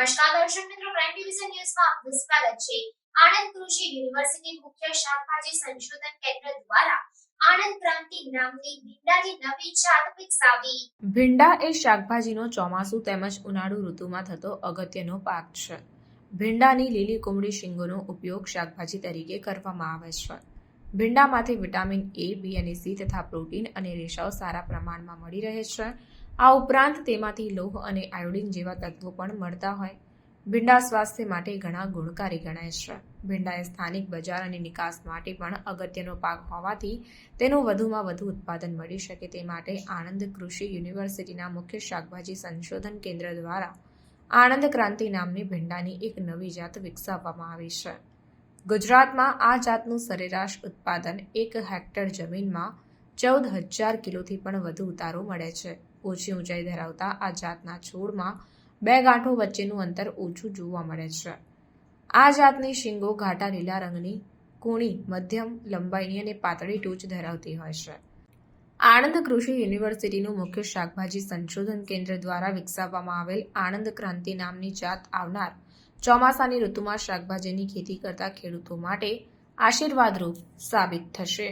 નમસ્કાર દર્શક મિત્રો, પ્રાઇમ ડિવિઝન ન્યૂઝમાં આપનું સ્વાગત છે। આણંદ કૃષિ યુનિવર્સિટી મુખ્ય શાકભાજી સંશોધન કેન્દ્ર દ્વારા આણંદ ક્રાંતિ નામની ભીંડાની નવી જાત વિકસાવી। ભીંડા એ શાકભાજીનો ચોમાસુ તેમજ ઉનાળુ ઋતુમાં થતો અગત્યનો પાક છે। ભીંડાની લીલી કુમળી શીંગોનો ઉપયોગ શાકભાજી તરીકે કરવામાં આવે છે। ભીંડામાંથી વિટામિન એ, બી અને સી તથા પ્રોટીન અને રેસાઓ સારા પ્રમાણમાં મળી રહે છે। આ ઉપરાંત તેમાંથી લોહ અને આયોડિન જેવા તત્વો પણ મળતા હોય। ભીંડા સ્વાસ્થ્ય માટે ઘણા ગુણકારી ગણાય છે। ભીંડા એ સ્થાનિક બજાર અને નિકાસ માટે પણ અગત્યનો પાક હોવાથી તેનું વધુમાં વધુ ઉત્પાદન મળી શકે તે માટે આણંદ કૃષિ યુનિવર્સિટીના મુખ્ય શાકભાજી સંશોધન કેન્દ્ર દ્વારા આણંદ ક્રાંતિ નામની ભીંડાની એક નવી જાત વિકસાવવામાં આવી છે। ગુજરાતમાં આ જાતનું સરેરાશ ઉત્પાદન 1 હેક્ટર જમીનમાં 14,000 કિલોથી પણ વધુ ઉતારો મળે છે। ઓછી ઊંચાઈ ધરાવતા આ જાતના છોડમાં 2 ગાંઠો વચ્ચેનું અંતર ઓછું જોવા મળે છે। આ જાતની શીંગો ઘાટા લીલા રંગની, કૂણી, મધ્યમ લંબાઈની અને પાતળી ટોચ ધરાવતી હોય છે। આણંદ કૃષિ યુનિવર્સિટીનું મુખ્ય શાકભાજી સંશોધન કેન્દ્ર દ્વારા વિકસાવવામાં આવેલ આણંદ ક્રાંતિ નામની જાત આવનાર ચોમાસાની ઋતુમાં શાકભાજીની ખેતી કરતા ખેડૂતો માટે આશીર્વાદરૂપ સાબિત થશે।